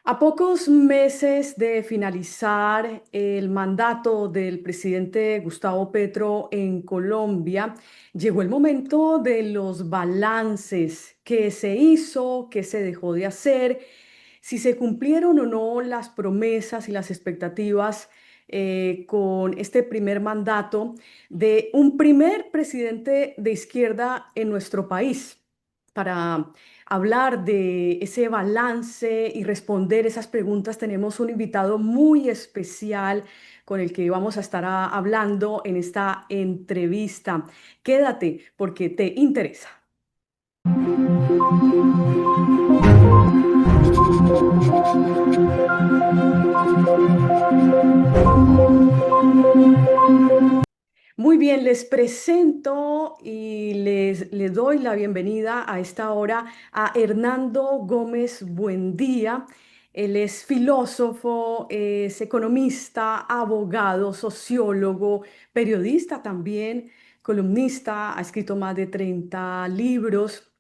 A pocos meses de finalizar el mandato del presidente Gustavo Petro en Colombia, llegó el momento de los balances, qué se hizo, qué se dejó de hacer, si se cumplieron o no las promesas y las expectativas con este primer mandato de un primer presidente de izquierda en nuestro país. Para hablar de ese balance y responder esas preguntas, tenemos un invitado muy especial con el que vamos a estar hablando en esta entrevista. Quédate porque te interesa. Muy bien, les presento y les doy la bienvenida a esta hora a Hernando Gómez Buendía. Él es filósofo, es economista, abogado, sociólogo, periodista también, columnista, ha escrito más de 30 libros,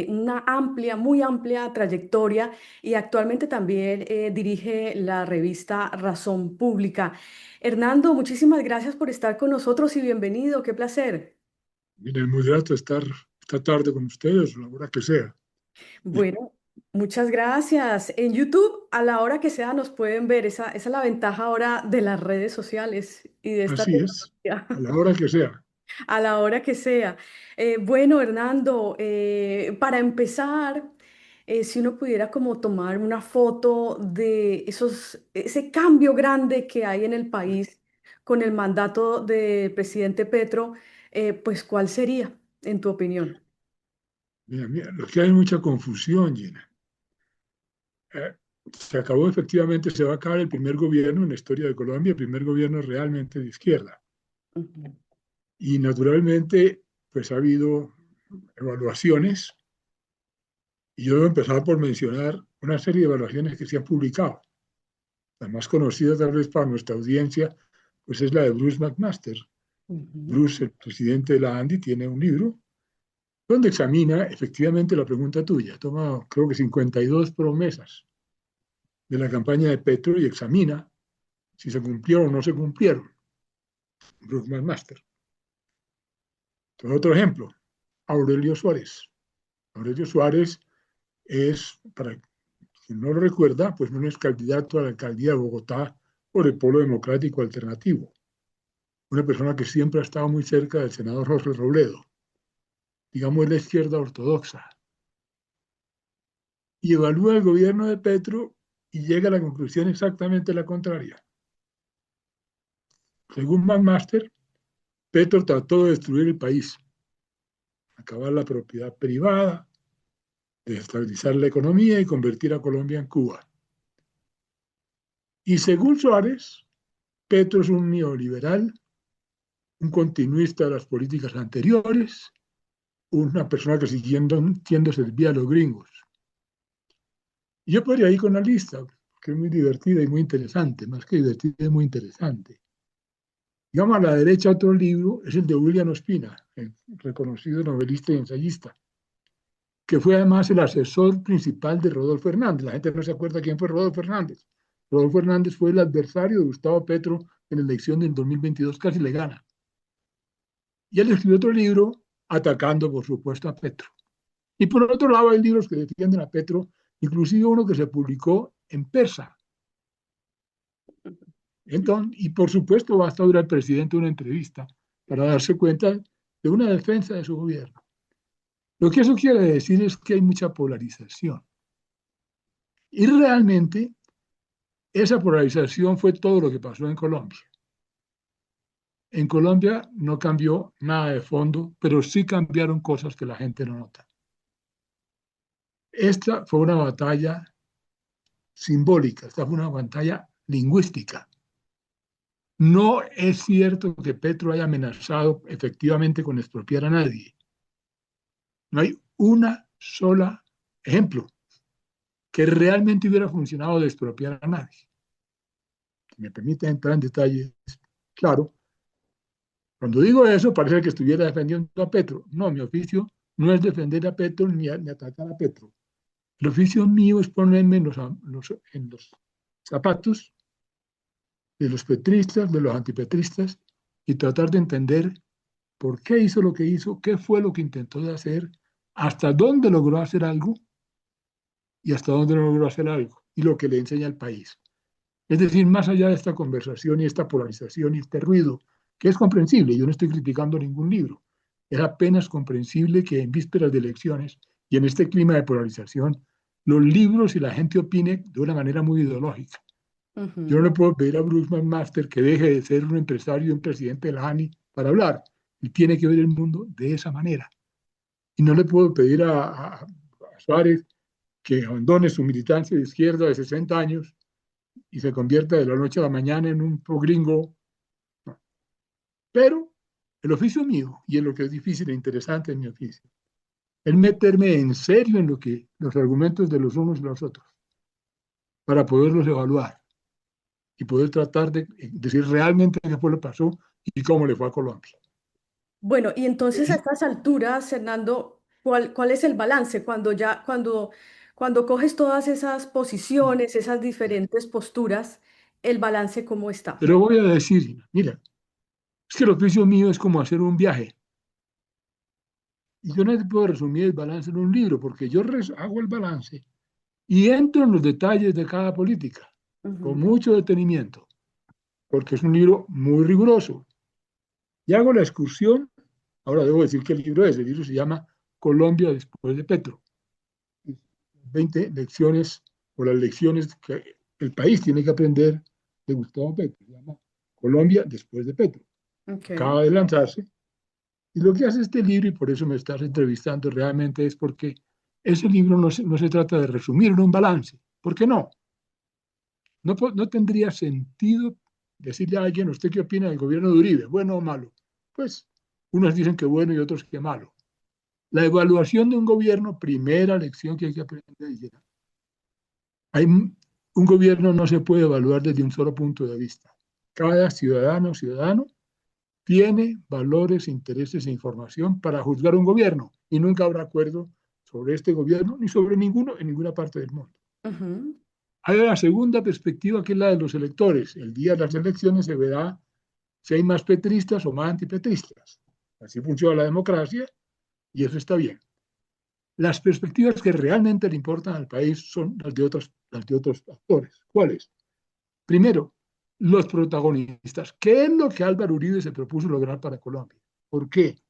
una amplia, muy amplia trayectoria y actualmente también dirige la revista Razón Pública. Hernando, muchísimas gracias por estar con nosotros y bienvenido, qué placer. Miren, muy grato estar esta tarde con ustedes, a la hora que sea. Y Bueno, muchas gracias. En YouTube, a la hora que sea, nos pueden ver. Esa es la ventaja ahora de las redes sociales y de esta así es, tecnología. a la hora que sea. A la hora que sea. Bueno, Hernando, para empezar, si uno pudiera como tomar una foto de ese cambio grande que hay en el país con el mandato del presidente Petro, pues ¿cuál sería, en tu opinión? Mira, mira, lo que hay mucha confusión, Gina. Se acabó efectivamente, se va a acabar el primer gobierno en la historia de Colombia, el primer gobierno realmente de izquierda. Ujú, Y naturalmente, pues ha habido evaluaciones, y yo voy a empezar por mencionar una serie de evaluaciones que se han publicado. La más conocida tal vez para nuestra audiencia, pues es la de Bruce McMaster. ujú. Bruce, el presidente de la ANDI, tiene un libro donde examina efectivamente la pregunta tuya. Toma, creo que 52 promesas de la campaña de Petro y examina si se cumplieron o no se cumplieron. Brookman Master. Entonces, otro ejemplo, Aurelio Suárez. Aurelio Suárez es, para quien no lo recuerda, pues no es candidato a la alcaldía de Bogotá por el Polo Democrático Alternativo. Una persona que siempre ha estado muy cerca del senador José Robledo. Digamos, es la izquierda ortodoxa. Y evalúa el gobierno de Petro y llega a la conclusión exactamente la contraria. Según McMaster, Petro trató de destruir el país, acabar la propiedad privada, desestabilizar la economía y convertir a Colombia en Cuba. Y según Suárez, Petro es un neoliberal, un continuista de las políticas anteriores, una persona que siguiendo servía a los gringos. Y yo podría ir con la lista, que es muy divertida y muy interesante, más que divertida, es muy interesante. Digamos, a la derecha otro libro es el de William Ospina, el reconocido novelista y ensayista, que fue además el asesor principal de Rodolfo Hernández. La gente no se acuerda quién fue Rodolfo Hernández. Rodolfo Hernández fue el adversario de Gustavo Petro en la elección del 2022, casi le gana. Y él escribió otro libro atacando, por supuesto, a Petro. Y por otro lado hay libros que defienden a Petro, inclusive uno que se publicó en persa. Entonces, y por supuesto basta oír al presidente una entrevista para darse cuenta de una defensa de su gobierno. Lo que eso quiere decir es que hay mucha polarización. Y realmente esa polarización fue todo lo que pasó en Colombia. En Colombia no cambió nada de fondo, pero sí cambiaron cosas que la gente no nota. Esta fue una batalla simbólica, esta fue una batalla lingüística. No es cierto que Petro haya amenazado efectivamente con expropiar a nadie. No hay una sola ejemplo que realmente hubiera funcionado de expropiar a nadie. Si me permite entrar en detalles, claro, cuando digo eso parece que estuviera defendiendo a Petro. No, mi oficio no es defender a Petro ni atacar a Petro. El oficio mío es ponerme en los zapatos de los petristas, de los antipetristas, y tratar de entender por qué hizo lo que hizo, qué fue lo que intentó de hacer, hasta dónde logró hacer algo y hasta dónde no logró hacer algo, y lo que le enseña al país. Es decir, más allá de esta conversación y esta polarización y este ruido, que es comprensible, yo no estoy criticando ningún libro, es apenas comprensible que en vísperas de elecciones y en este clima de polarización, los libros y la gente opine de una manera muy ideológica. Yo no Ujú. le puedo pedir a Bruce McMaster que deje de ser un empresario y un presidente de la ANI para hablar. Él tiene que ver el mundo de esa manera. Y no le puedo pedir a Suárez que abandone su militancia de izquierda de 60 años y se convierta de la noche a la mañana en un pro gringo. No. Pero el oficio mío, y es lo que es difícil e interesante en mi oficio, es meterme en serio en lo que los argumentos de los unos y los otros, para poderlos evaluar y poder tratar de decir realmente qué fue lo que pasó y cómo le fue a Colombia. Bueno, y entonces a Y, estas alturas, Hernando, ¿cuál es el balance cuando coges todas esas posiciones, esas diferentes posturas, el balance cómo está? pero voy a decir, mira, es que el oficio mío es como hacer un viaje. Y yo no te puedo resumir el balance en un libro, porque yo hago el balance y entro en los detalles de cada política, con Ujú. mucho detenimiento, porque es un libro muy riguroso. Y hago la excursión, ahora debo decir qué libro es, el libro se llama Colombia después de Petro. 20 lecciones o las lecciones que el país tiene que aprender de Gustavo Petro. Se llama Colombia después de Petro. Ok. Acaba de lanzarse. Y lo que hace este libro, y por eso me estás entrevistando realmente, es porque ese libro no se trata de resumir en un balance. ¿Por qué no? No tendría sentido decirle a alguien, ¿usted qué opina del gobierno de Uribe? ¿Bueno o malo? Pues unos dicen que bueno y otros que malo. La evaluación de un gobierno, primera lección que hay que aprender. Un gobierno no se puede evaluar desde un solo punto de vista. Cada ciudadano o ciudadano tiene valores, intereses e información para juzgar un gobierno y nunca habrá acuerdo sobre este gobierno ni sobre ninguno en ninguna parte del mundo. Ujú. Hay la segunda perspectiva que es la de los electores. El día de las elecciones se verá si hay más petristas o más antipetristas. Así funciona la democracia y eso está bien. Las perspectivas que realmente le importan al país son las de otros actores. ¿Cuáles? Primero, los protagonistas. ¿Qué es lo que Álvaro Uribe se propuso lograr para Colombia? ¿Por qué?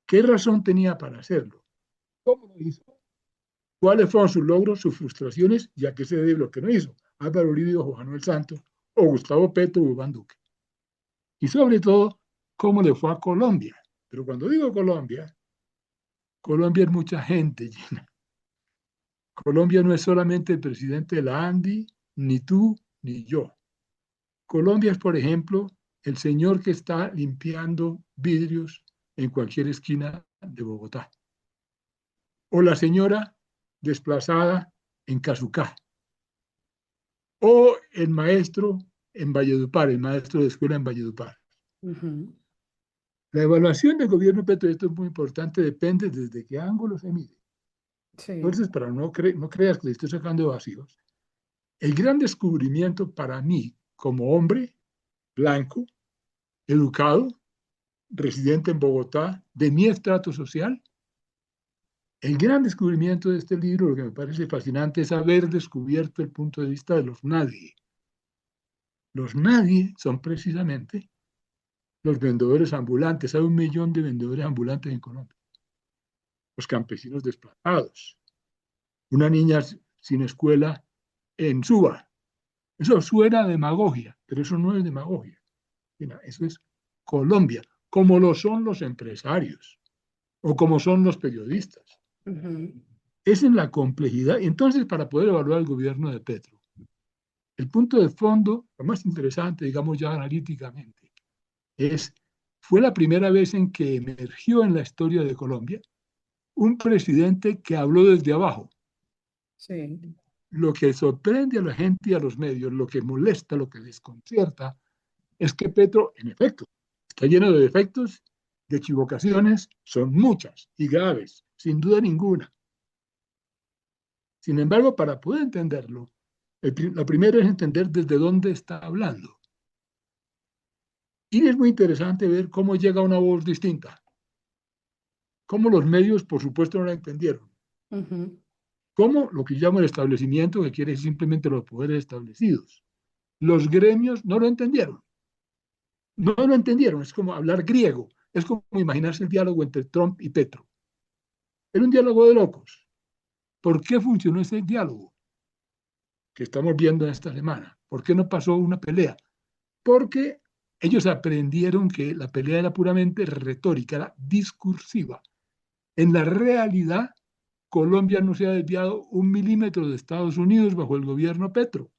¿Qué razón tenía para hacerlo? ¿Cómo lo hizo? ¿Cuáles fueron sus logros, sus frustraciones y a qué se debe lo que no hizo? Álvaro Uribe o Juan Manuel Santos o Gustavo Petro o Iván Duque. Y sobre todo, cómo le fue a Colombia. Pero cuando digo Colombia, Colombia es mucha gente llena. Colombia no es solamente el presidente de la ANDI, ni tú, ni yo. Colombia es, por ejemplo, el señor que está limpiando vidrios en cualquier esquina de Bogotá. O la señora desplazada en Casucá. O el maestro en Valledupar, el maestro de escuela en Valledupar. Ujú. La evaluación del gobierno Petro, esto es muy importante, depende desde qué ángulo se mide. Sí. Entonces, para no creas que le estoy sacando de vacíos, el gran descubrimiento para mí, como hombre blanco, educado, residente en Bogotá, de mi estrato social, el gran descubrimiento de este libro, lo que me parece fascinante, es haber descubierto el punto de vista de los nadie. Los nadie son precisamente los vendedores ambulantes. Hay 1 millón de vendedores ambulantes en Colombia. Los campesinos desplazados. Una niña sin escuela en Suba. Eso suena a demagogia, pero eso no es demagogia. Mira, eso es Colombia, como lo son los empresarios o como son los periodistas. Ujú. Es en la complejidad. Entonces, para poder evaluar el gobierno de Petro, el punto de fondo, lo más interesante, digamos ya analíticamente, es, fue la primera vez en que emergió en la historia de Colombia un presidente que habló desde abajo. Sí. Lo que sorprende a la gente y a los medios, lo que molesta, lo que desconcierta, es que Petro, en efecto, está lleno de defectos, de equivocaciones, son muchas y graves, sin duda ninguna. Sin embargo, para poder entenderlo, la primera es entender desde dónde está hablando. Y es muy interesante ver cómo llega una voz distinta, cómo los medios, por supuesto, no la entendieron, Ujú, cómo lo que llamo el establecimiento, que quiere decir simplemente los poderes establecidos. Los gremios no lo entendieron, no lo entendieron, es como hablar griego, es como imaginarse el diálogo entre Trump y Petro. Era un diálogo de locos. ¿Por qué funcionó ese diálogo que estamos viendo esta semana? ¿Por qué no pasó una pelea? Porque ellos aprendieron que la pelea era puramente retórica, era discursiva. En la realidad, Colombia no se ha desviado un milímetro de Estados Unidos bajo el gobierno Petro.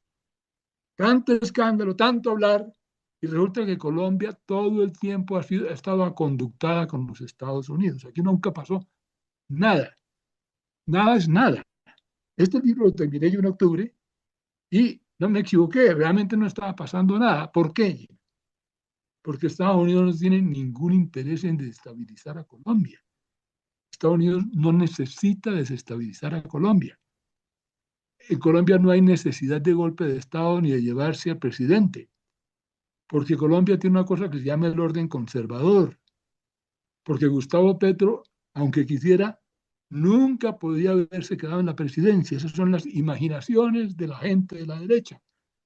Tanto escándalo, tanto hablar, y resulta que Colombia todo el tiempo ha estado aconductada con los Estados Unidos. Aquí nunca pasó nada. Nada es nada. Este libro lo terminé yo en octubre y no me equivoqué, realmente no estaba pasando nada. ¿Por qué? Porque Estados Unidos no tiene ningún interés en desestabilizar a Colombia. Estados Unidos no necesita desestabilizar a Colombia. En Colombia no hay necesidad de golpe de Estado ni de llevarse al presidente, porque Colombia tiene una cosa que se llama el orden conservador, porque Gustavo Petro, aunque quisiera, nunca podía haberse quedado en la presidencia. Esas son las imaginaciones de la gente de la derecha.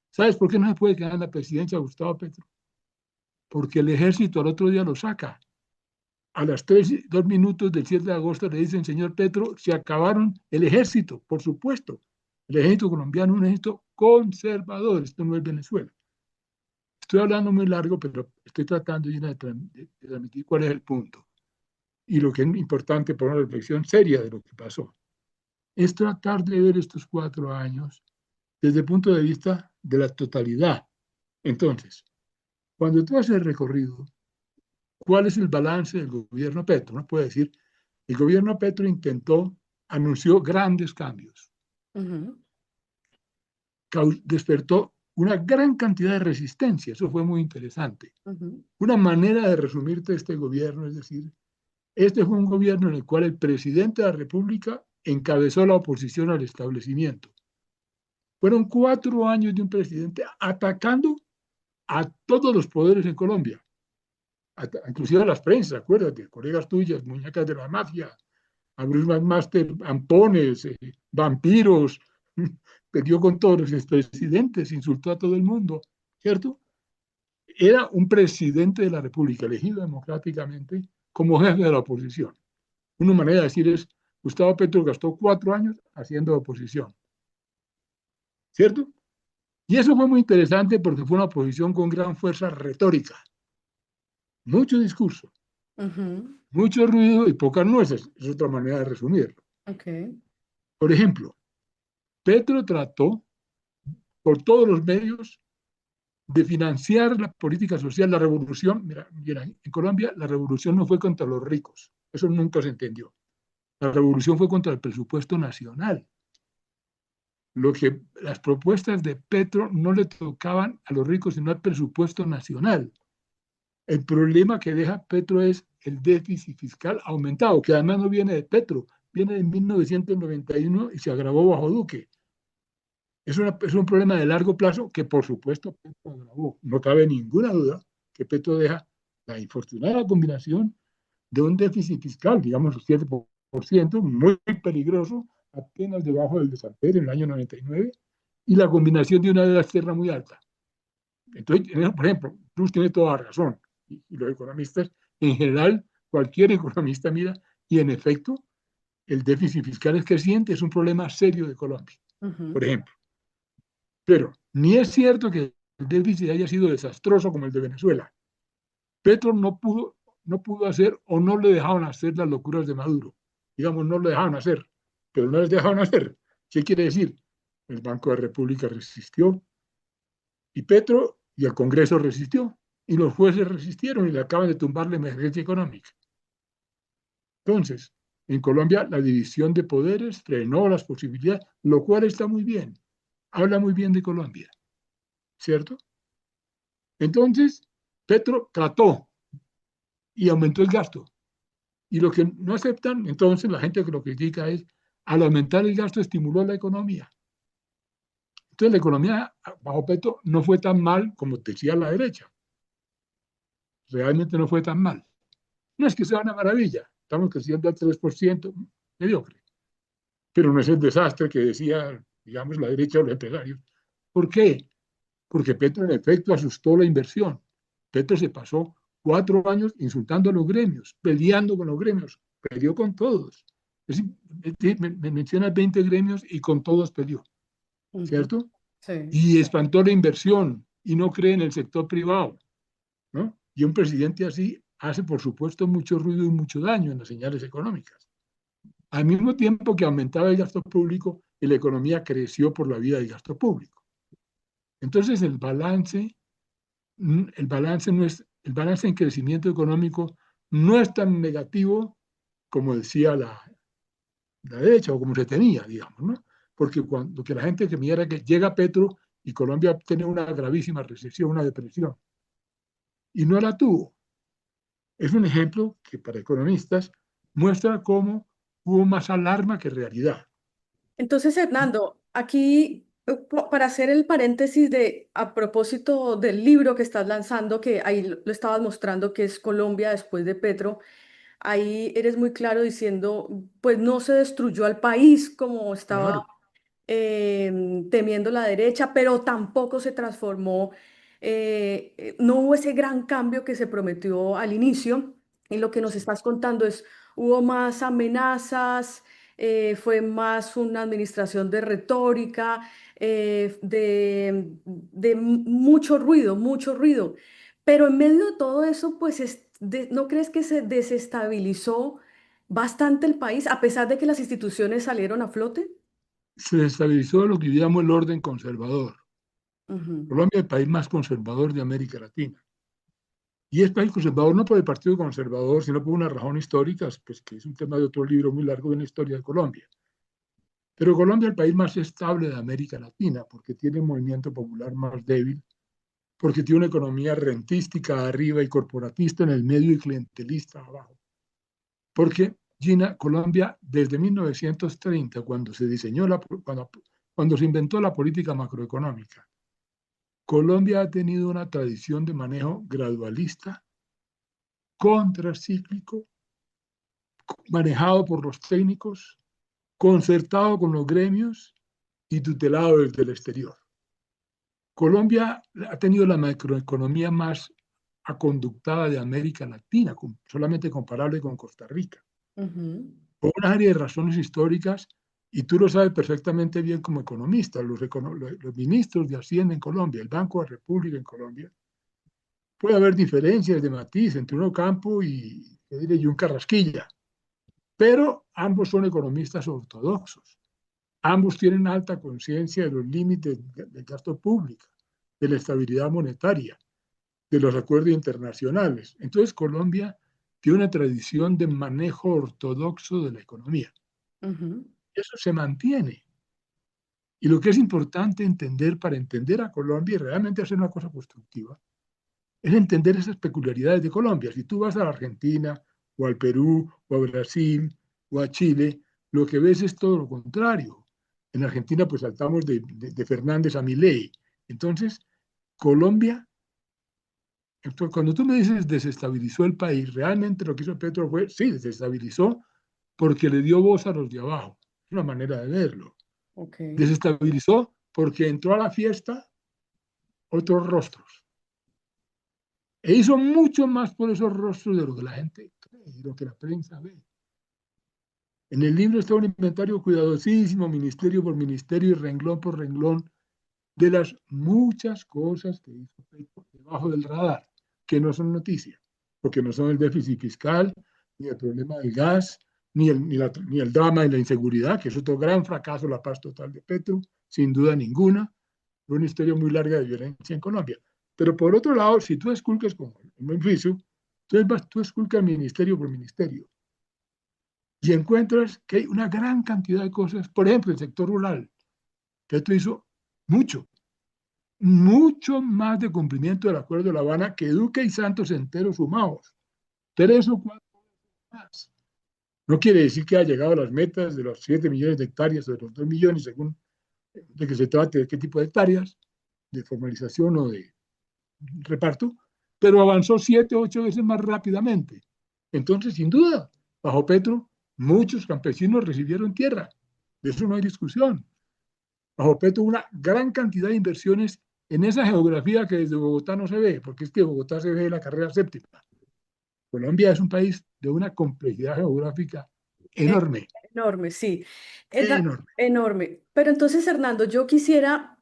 ¿Sabes por qué no se puede quedar en la presidencia Gustavo Petro? Porque el ejército al otro día lo saca. A las 2 minutos del 7 de agosto le dicen, señor Petro, se acabaron el ejército, por supuesto. El ejército colombiano es un ejército conservador, esto no es Venezuela. Estoy hablando muy largo, pero estoy tratando de transmitir cuál es el punto. Y lo que es importante por una reflexión seria de lo que pasó, es tratar de ver estos 4 años desde el punto de vista de la totalidad. Entonces, cuando tú haces el recorrido, ¿cuál es el balance del gobierno Petro? No puede decir, el gobierno Petro anunció grandes cambios, ujú, despertó una gran cantidad de resistencia, eso fue muy interesante. ujú, Una manera de resumirte este gobierno es decir, este fue un gobierno en el cual el presidente de la República encabezó la oposición al establecimiento. Fueron 4 años de un presidente atacando a todos los poderes en Colombia, inclusive a las prensas, acuérdate, colegas tuyas, muñecas de la mafia, a Bruce McMaster, ampones, vampiros, peleó con todos los expresidentes, insultó a todo el mundo, ¿cierto? Era un presidente de la República elegido democráticamente como jefe de la oposición. Una manera de decir es, Gustavo Petro gastó 4 años haciendo oposición, ¿cierto? Y eso fue muy interesante porque fue una oposición con gran fuerza retórica, mucho discurso, ujú, mucho ruido y pocas nueces, es otra manera de resumirlo. ok, Por ejemplo, Petro trató por todos los medios de financiar la política social, la revolución. Mira, en Colombia la revolución no fue contra los ricos, eso nunca se entendió. La revolución fue contra el presupuesto nacional. Las propuestas de Petro no le tocaban a los ricos, sino al presupuesto nacional. El problema que deja Petro es el déficit fiscal aumentado, que además no viene de Petro, viene de 1991 y se agravó bajo Duque. Es un problema de largo plazo que, por supuesto, Petro agravó. No cabe ninguna duda que Petro deja la infortunada combinación de un déficit fiscal, digamos, 7%, muy peligroso, apenas debajo del desamper en el año 99, y la combinación de una deuda externa muy alta. Entonces, por ejemplo, Cruz tiene toda razón, y los economistas, en general, cualquier economista mira, y en efecto, el déficit fiscal es creciente, es un problema serio de Colombia, ujú, por ejemplo. Pero ni es cierto que el déficit haya sido desastroso como el de Venezuela. Petro no pudo hacer o no le dejaban hacer las locuras de Maduro. Digamos, no lo dejaban hacer, pero no les dejaban hacer. ¿Qué quiere decir? El Banco de la República resistió y Petro y el Congreso resistió y los jueces resistieron y le acaban de tumbar la emergencia económica. Entonces, en Colombia la división de poderes frenó las posibilidades, lo cual está muy bien. Habla muy bien de Colombia, ¿cierto? Entonces, Petro trató y aumentó el gasto. Y lo que no aceptan, entonces, la gente que lo critica es, Al aumentar el gasto estimuló la economía. Entonces la economía bajo Petro no fue tan mal como decía la derecha. Realmente no fue tan mal. No es que sea una maravilla, estamos creciendo al 3%, mediocre, pero no es el desastre que decía, digamos, la derecha o los empresarios. ¿Por qué? Porque Petro en efecto asustó la inversión. Petro se pasó 4 años insultando a los gremios, peleando con los gremios, peleó con todos. Es decir, me mencionas 20 gremios y con todos peleó, Ujú. ¿cierto? Sí. Y espantó la inversión y no cree en el sector privado, ¿no? Y un presidente así hace, por supuesto, mucho ruido y mucho daño en las señales económicas. Al mismo tiempo que aumentaba el gasto público y la economía creció por la vía del gasto público. Entonces el balance en crecimiento económico no es tan negativo como decía la derecha o como se tenía, digamos, ¿no? Porque cuando que la gente que mira que llega Petro y Colombia tiene una gravísima recesión, una depresión, y no la tuvo. Es un ejemplo que para economistas muestra cómo hubo más alarma que realidad. Entonces, Hernando, aquí para hacer el paréntesis de a propósito del libro que estás lanzando, que ahí lo estabas mostrando que es Colombia después de Petro, ahí eres muy claro diciendo, pues no se destruyó al país como estaba Claro, temiendo la derecha, pero tampoco se transformó, no hubo ese gran cambio que se prometió al inicio. Y lo que nos sí, estás contando es, hubo más amenazas, fue más una administración de retórica, de mucho ruido, mucho ruido. Pero en medio de todo eso, pues, ¿no crees que se desestabilizó bastante el país, a pesar de que las instituciones salieron a flote? se desestabilizó lo que llamamos el orden conservador. Ujú. Colombia es el país más conservador de América Latina. Y es país conservador no por el Partido Conservador, sino por una razón histórica, pues, que es un tema de otro libro muy largo de la historia de Colombia. Pero Colombia es el país más estable de América Latina, porque tiene un movimiento popular más débil, porque tiene una economía rentística arriba y corporatista en el medio y clientelista abajo. Porque Gina, Colombia, desde 1930, cuando se diseñó cuando se inventó la política macroeconómica, Colombia ha tenido una tradición de manejo gradualista, contracíclico, manejado por los técnicos, concertado con los gremios y tutelado desde el exterior. Colombia ha tenido la macroeconomía más aconductada de América Latina, solamente comparable con Costa Rica, Ujú. por una serie de razones históricas, y tú lo sabes perfectamente bien como economista, los ministros de Hacienda en Colombia, el Banco de la República en Colombia, puede haber diferencias de matiz entre uno Campo y, ¿qué diré yo?, un Carrasquilla, pero ambos son economistas ortodoxos. Ambos tienen alta conciencia de los límites del gasto público, de la estabilidad monetaria, de los acuerdos internacionales. Entonces, Colombia tiene una tradición de manejo ortodoxo de la economía. Ujú. Eso se mantiene. Y lo que es importante entender para entender a Colombia y realmente hacer una cosa constructiva es entender esas peculiaridades de Colombia. Si tú vas a la Argentina o al Perú o a Brasil o a Chile, lo que ves es todo lo contrario. En Argentina pues saltamos de Fernández a Milei. Entonces, Colombia, cuando tú me dices desestabilizó el país, realmente lo que hizo Petro fue, sí, desestabilizó porque le dio voz a los de abajo. Es una manera de verlo. Ok. Desestabilizó porque entró a la fiesta otros rostros. E hizo mucho más por esos rostros de lo que la gente cree, de lo que la prensa ve. En el libro está un inventario cuidadosísimo, ministerio por ministerio y renglón por renglón, de las muchas cosas que hizo Petro debajo del radar, que no son noticias, porque no son el déficit fiscal, ni el problema del gas, ni el drama de la inseguridad, que es otro gran fracaso, la paz total de Petro, sin duda ninguna. Fue una historia muy larga de violencia en Colombia. Pero por otro lado, si tú esculcas como un buen juicio, tú esculcas ministerio por ministerio y encuentras que hay una gran cantidad de cosas. Por ejemplo, el sector rural, que esto hizo mucho, mucho más de cumplimiento del Acuerdo de La Habana que Duque y Santos enteros sumados. 3 o 4 más. No quiere decir que ha llegado a las metas de los 7 millones de hectáreas o de los 2 millones, según de que se trate de qué tipo de hectáreas, de formalización o de reparto, pero avanzó 7 o 8 veces más rápidamente. Entonces, sin duda, bajo Petro, muchos campesinos recibieron tierra. De eso no hay discusión. Bajo Petro, una gran cantidad de inversiones en esa geografía que desde Bogotá no se ve, porque es que Bogotá se ve la carrera séptima. Colombia es un país de una complejidad geográfica Eh, enorme, Enorme, sí. enorme. Enorme. Pero entonces, Hernando, yo quisiera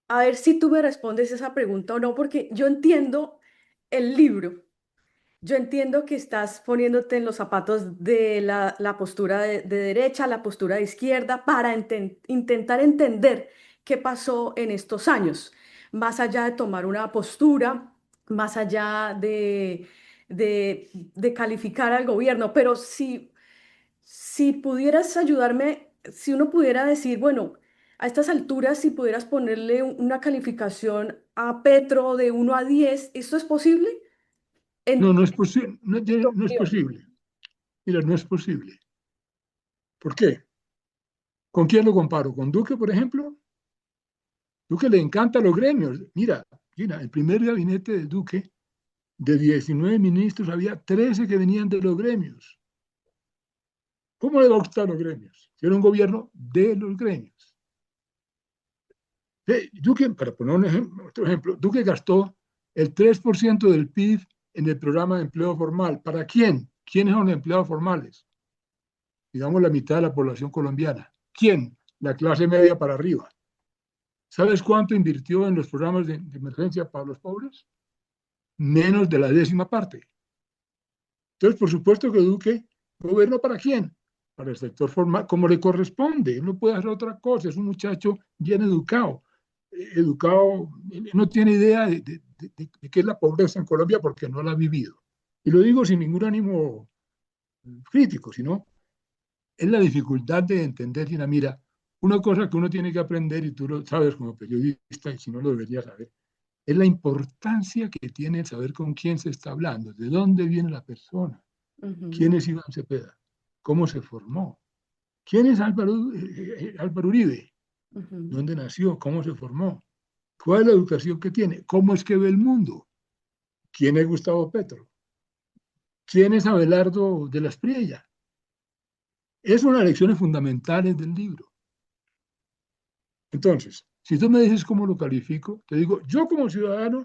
a ver si tú me respondes esa pregunta o no, porque yo entiendo el libro. Yo entiendo que estás poniéndote en los zapatos de la postura de derecha, la postura de izquierda, para intentar entender qué pasó en estos años, más allá de tomar una postura, más allá de calificar al gobierno. Pero si pudieras ayudarme, si uno pudiera decir, bueno, a estas alturas, si pudieras ponerle una calificación a Petro de 1 a 10, ¿esto es posible? No, En no es posible. No, tu no es opinión. posible. Mira, no es posible. ¿Por qué? ¿Con quién lo comparo? ¿Con Duque, por ejemplo? Duque le encantan los gremios. Mira, el primer gabinete de Duque, de 19 ministros, había 13 que venían de los gremios. ¿Cómo le va a gustar los gremios? Si era un gobierno de los gremios. Duque, para poner otro ejemplo, Duque gastó el 3% del PIB en el programa de empleo formal. ¿Para quién? ¿Quiénes son los empleados formales? Digamos la mitad de la población colombiana. ¿Quién? La clase media para arriba. ¿Sabes cuánto invirtió en los programas de emergencia para los pobres? Menos de la décima parte. Entonces, por supuesto que Duque gobierno para quién? Para el sector formal, como le corresponde. No puede hacer otra cosa. Es un muchacho bien educado. Educado, no tiene idea de qué es la pobreza en Colombia porque no la ha vivido. Y lo digo sin ningún ánimo crítico, sino es la dificultad de entender, mira, una cosa que uno tiene que aprender, y tú lo sabes como periodista, y si no lo deberías saber, es la importancia que tiene saber con quién se está hablando, de dónde viene la persona, Ujú, quién es Iván Cepeda, cómo se formó, quién es Álvaro Uribe, ujú, dónde nació, cómo se formó, cuál es la educación que tiene, cómo es que ve el mundo, quién es Gustavo Petro, quién es Abelardo de la Espriella. Es una de las lecciones fundamentales del libro. Entonces, si tú me dices cómo lo califico, te digo, yo como ciudadano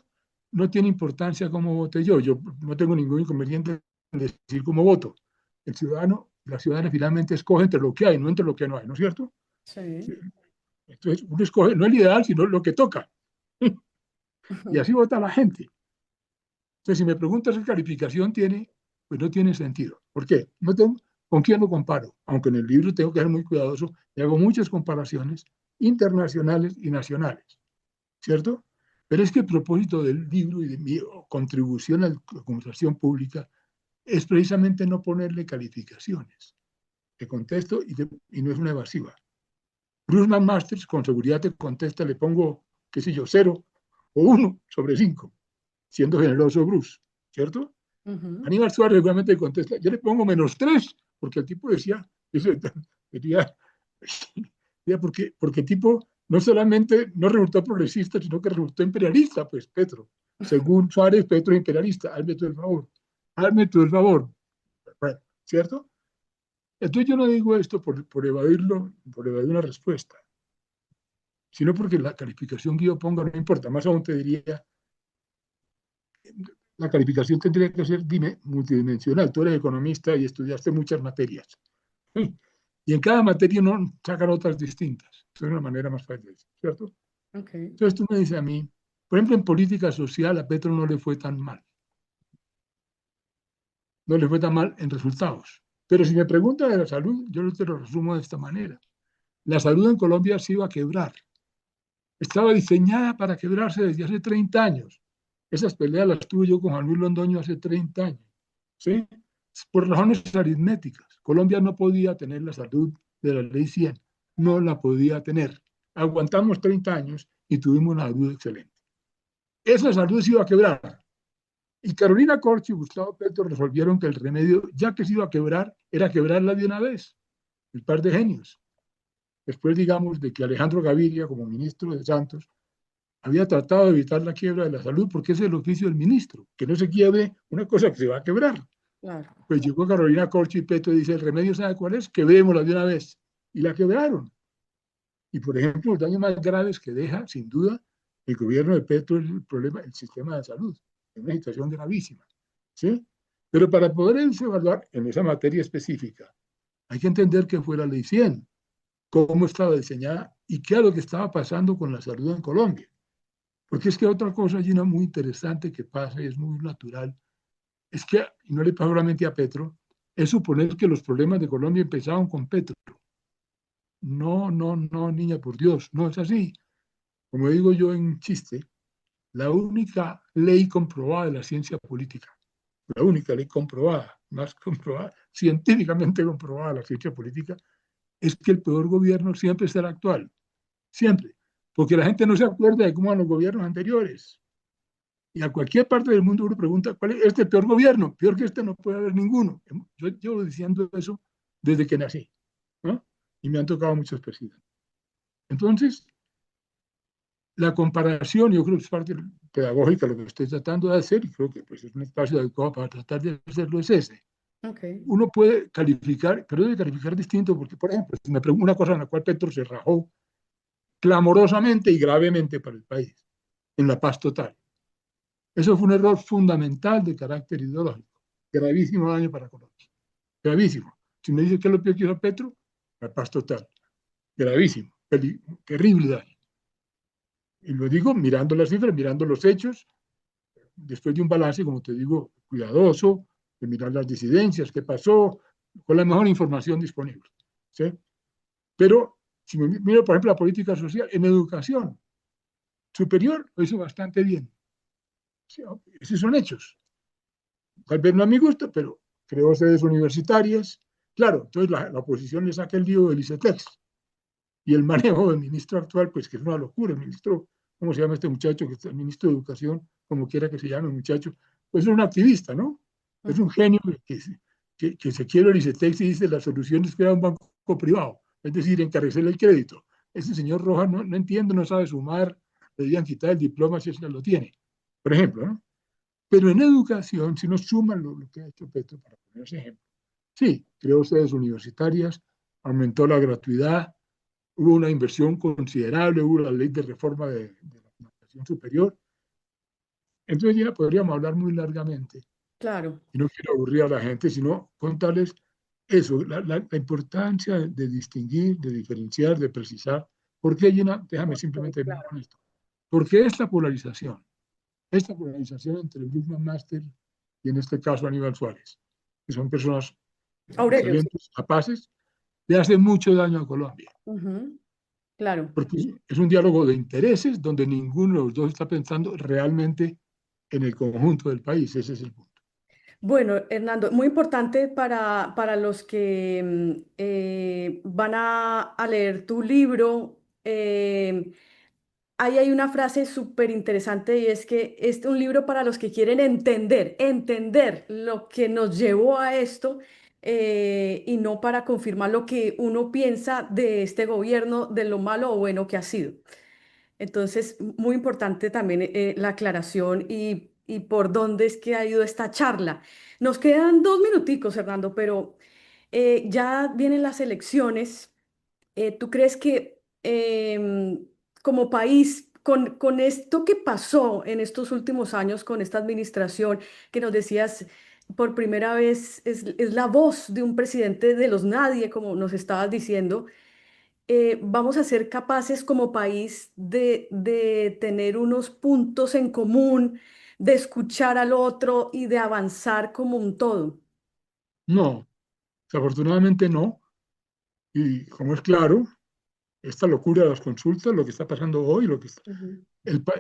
no tiene importancia cómo vote yo. Yo no tengo ningún inconveniente en decir cómo voto. El ciudadano, la ciudadana finalmente escoge entre lo que hay, no entre lo que no hay, ¿no es cierto? sí. Entonces, uno escoge no el ideal, sino lo que toca. Y Ujú, así vota la gente. Entonces, si me preguntas qué calificación tiene, pues no tiene sentido. ¿Por qué? No tengo, ¿con quién lo comparo? Aunque en el libro tengo que ser muy cuidadoso y hago muchas comparaciones internacionales y nacionales. ¿Cierto? Pero es que el propósito del libro y de mi contribución a la conversación pública es precisamente no ponerle calificaciones. Te contesto y no es una evasiva. Bruce McMasters con seguridad te contesta, le pongo, qué sé yo, 0 o 1/5, siendo generoso Bruce, ¿cierto? ujú. Aníbal Suárez realmente contesta, yo le pongo -3, porque el tipo decía, decía, porque el tipo no solamente no resultó progresista, sino que resultó imperialista, pues Petro. Según Suárez, Petro es imperialista, hazme tú el favor, hazme tú el favor, bueno, ¿cierto? Entonces yo no digo esto por evadirlo, por evadir una respuesta, sino porque la calificación que yo ponga no importa, más aún te diría, la calificación tendría que ser, dime, multidimensional. Tú eres economista y estudiaste muchas materias. Y en cada materia no sacan otras distintas. Esa es una manera más fácil, ¿cierto? Ok. Entonces tú me dices a mí, por ejemplo, en política social a Petro no le fue tan mal. No le fue tan mal en resultados. Pero si me pregunta de la salud, yo te lo resumo de esta manera. La salud en Colombia se iba a quebrar. Estaba diseñada para quebrarse desde hace 30 años. Esas peleas las tuve yo con Juan Luis Londoño hace 30 años. ¿Sí? Por razones aritméticas. Colombia no podía tener la salud de la ley 100. No la podía tener. Aguantamos 30 años y tuvimos una salud excelente. Esa salud se iba a quebrar. Y Carolina Corcho y Gustavo Petro resolvieron que el remedio, ya que se iba a quebrar, era quebrarla de una vez, el par de genios. Después, digamos, de que Alejandro Gaviria, como ministro de Santos, había tratado de evitar la quiebra de la salud, porque ese es el oficio del ministro, que no se quiebre una cosa que se va a quebrar. Claro. Pues llegó Carolina Corcho y Petro y dice, el remedio, ¿sabe cuál es? Quebrémosla de una vez. Y la quebraron. Y, por ejemplo, los daños más graves que deja, sin duda, el gobierno de Petro es el problema del sistema de salud. Es una situación gravísima. ¿Sí? Pero para poder evaluar en esa materia específica, hay que entender qué fue la ley 100, cómo estaba diseñada y qué era lo que estaba pasando con la salud en Colombia. Porque es que otra cosa, Gina, muy interesante que pasa y es muy natural, es que, y no le pasa solamente a Petro, es suponer que los problemas de Colombia empezaron con Petro. No, no, no, niña, por Dios, no es así. Como digo yo en chiste, la única ley comprobada de la ciencia política, la única ley comprobada, más comprobada, científicamente comprobada de la ciencia política, es que el peor gobierno siempre será actual, siempre, porque la gente no se acuerda de cómo eran los gobiernos anteriores. Y a cualquier parte del mundo uno pregunta, ¿cuál es este peor gobierno? Peor que este no puede haber ninguno. Yo llevo diciendo eso desde que nací, ¿no? Y me han tocado muchos presidentes. Entonces, la comparación, yo creo que es parte pedagógica lo que estoy tratando de hacer, y creo que pues, es un espacio adecuado para tratar de hacerlo, es ese. Okay. Uno puede calificar, pero debe calificar distinto, porque, por ejemplo, si me pregunto una cosa en la cual Petro se rajó clamorosamente y gravemente para el país, en la paz total. Eso fue un error fundamental de carácter ideológico, gravísimo daño para Colombia, gravísimo. Si me dice qué es lo peor que hizo Petro, la paz total, gravísimo, terrible daño. Y lo digo mirando las cifras, mirando los hechos, después de un balance, como te digo, cuidadoso, de mirar las disidencias, qué pasó, con la mejor información disponible. ¿Sí? Pero si me miro, por ejemplo, la política social, en educación superior lo hizo bastante bien. ¿Sí? Esos son hechos. Tal vez no a mi gusto, pero creó sedes universitarias. Claro, entonces la oposición le saca el lío del ICETEX y el manejo del ministro actual, pues que es una locura. El ministro, ¿cómo se llama este muchacho? Que es el ministro de Educación, como quiera que se llame el muchacho, pues es un activista, ¿no? Es un genio que se quiere el ICETEX y dice la solución es crear un banco privado, es decir, encarecer el crédito. Ese señor Rojas no entiende, no sabe sumar, le debían quitar el diploma si es que lo tiene, por ejemplo, ¿no? Pero en educación, si nos suman lo que ha hecho Petro, para poner ese ejemplo, sí, creó sedes universitarias, aumentó la gratuidad, hubo una inversión considerable, hubo la ley de reforma de la educación superior. Entonces ya podríamos hablar muy largamente, Claro. y no quiero aburrir a la gente, sino contarles eso, la importancia de distinguir, de diferenciar, de precisar. ¿Por qué, Gina? Déjame Ok, simplemente terminar claro. con esto. Porque esta polarización entre Bruce Master y en este caso Aníbal Suárez, que son personas Aurelio, sí. excelentes, capaces, le hace mucho daño a Colombia. Ujú, claro. Porque es un diálogo de intereses donde ninguno de los dos está pensando realmente en el conjunto del país. Ese es el punto. Bueno, Hernando, muy importante para los que van a leer tu libro. Ahí hay una frase súper interesante y es que es un libro para los que quieren entender lo que nos llevó a esto y no para confirmar lo que uno piensa de este gobierno, de lo malo o bueno que ha sido. Entonces, muy importante también la aclaración y por dónde es que ha ido esta charla. Nos quedan 2 minuticos, Hernando, pero ya vienen las elecciones. ¿Tú crees que como país, con esto que pasó en estos últimos años, con esta administración que nos decías, por primera vez es la voz de un presidente de los nadie, como nos estabas diciendo, vamos a ser capaces como país de tener unos puntos en común, de escuchar al otro y de avanzar como un todo? No, desafortunadamente no. Y como es claro, esta locura de las consultas, lo que está pasando hoy, lo que está, Ujú.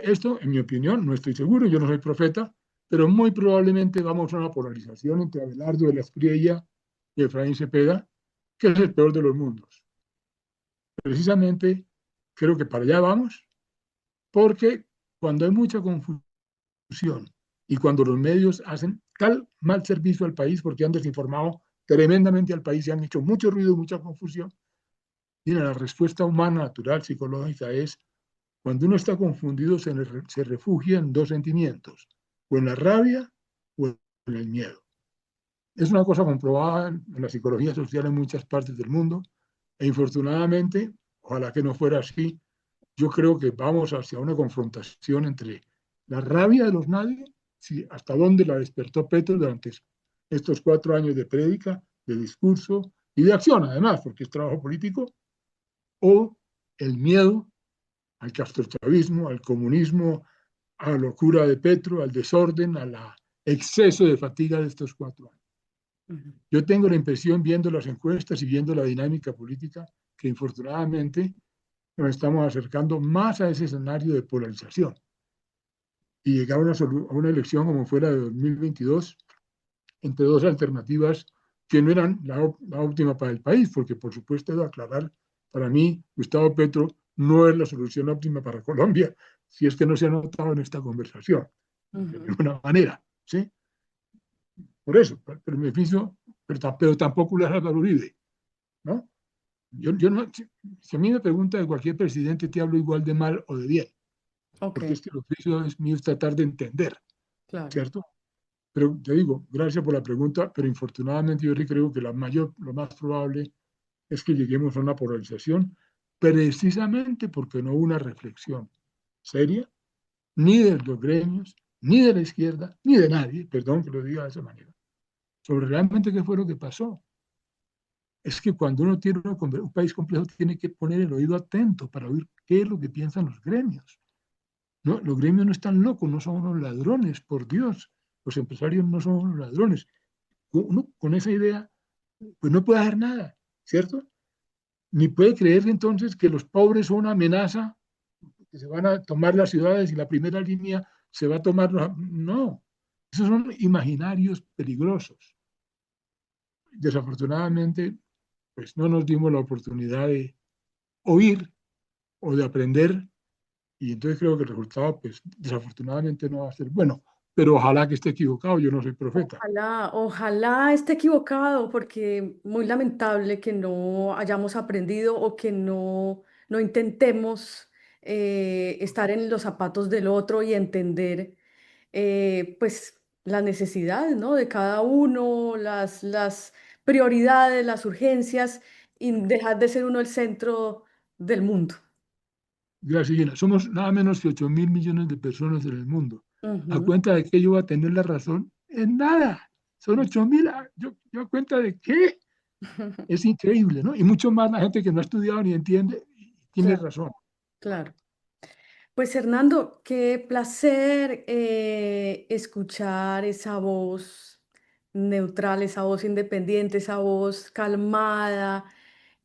esto, en mi opinión, no estoy seguro, yo no soy profeta, pero muy probablemente vamos a una polarización entre Abelardo de la Espriella y Efraín Cepeda, que es el peor de los mundos. Precisamente creo que para allá vamos, porque cuando hay mucha confusión Y cuando los medios hacen tal mal servicio al país porque han desinformado tremendamente al país y han hecho mucho ruido y mucha confusión, mira, la respuesta humana, natural, psicológica es cuando uno está confundido se refugia en dos sentimientos, o en la rabia o en el miedo. Es una cosa comprobada en la psicología social en muchas partes del mundo e infortunadamente, ojalá que no fuera así, yo creo que vamos hacia una confrontación entre la rabia de los nadie, si hasta dónde la despertó Petro durante estos 4 años de prédica, de discurso y de acción además, porque es trabajo político, o el miedo al castrochavismo, al comunismo, a la locura de Petro, al desorden, al exceso de fatiga de estos 4 años. Yo tengo la impresión, viendo las encuestas y viendo la dinámica política, que infortunadamente nos estamos acercando más a ese escenario de polarización. Y llegar a una elección como fuera de 2022, entre dos alternativas que no eran la óptima para el país, porque por supuesto debo aclarar, para mí, Gustavo Petro no es la solución óptima para Colombia, si es que no se ha notado en esta conversación, de ninguna manera, ¿sí? Por eso, pero beneficio, pero tampoco lo es Álvaro Uribe, ¿no? Yo no, si a mí me pregunta de cualquier presidente, te hablo igual de mal o de bien, porque Ok, es que el oficio es mío es tratar de entender, claro. ¿cierto? Pero te digo, gracias por la pregunta, pero infortunadamente yo creo que lo más probable es que lleguemos a una polarización precisamente porque no hubo una reflexión seria, ni de los gremios, ni de la izquierda, ni de nadie, perdón que lo diga de esa manera, sobre realmente qué fue lo que pasó. Es que cuando uno tiene un país complejo tiene que poner el oído atento para oír qué es lo que piensan los gremios. No, los gremios no están locos, no son unos ladrones, por Dios. Los empresarios no son unos ladrones. Uno con esa idea, pues no puede hacer nada, ¿cierto? Ni puede creer entonces que los pobres son una amenaza, que se van a tomar las ciudades y la primera línea se va a tomar. No, esos son imaginarios peligrosos. Desafortunadamente, pues no nos dimos la oportunidad de oír o de aprender y entonces creo que el resultado, pues desafortunadamente no va a ser bueno, pero ojalá que esté equivocado, yo no soy profeta. Ojalá, ojalá esté equivocado, porque muy lamentable que no hayamos aprendido o que no intentemos estar en los zapatos del otro y entender pues las necesidades, ¿no? De cada uno, las prioridades, las urgencias y dejar de ser uno el centro del mundo. Gracias, Gina. Somos nada menos que 8.000 millones de personas en el mundo. ¿A Ujú. cuenta de que yo voy a tener la razón? En nada. Son 8.000. ¿Yo a cuenta de qué? Es increíble, ¿no? Y mucho más la gente que no ha estudiado ni entiende y tiene Claro, razón. claro. Pues Hernando, qué placer escuchar esa voz neutral, esa voz independiente, esa voz calmada,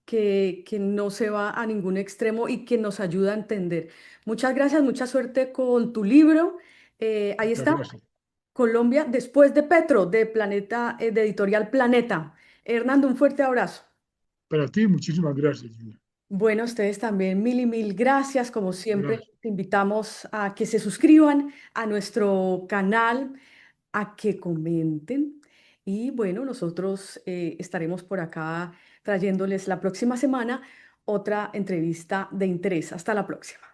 que no se va a ningún extremo y que nos ayuda a entender. Muchas gracias, mucha suerte con tu libro. Ahí Muchas está, gracias. Colombia después de Petro, de Planeta, de Editorial Planeta. Hernando, un fuerte abrazo. Para ti, muchísimas gracias, Gina. Bueno, a ustedes también mil y mil gracias. Como siempre, Gracias. te invitamos a que se suscriban a nuestro canal, a que comenten. Y bueno, nosotros estaremos por acá trayéndoles la próxima semana otra entrevista de interés. Hasta la próxima.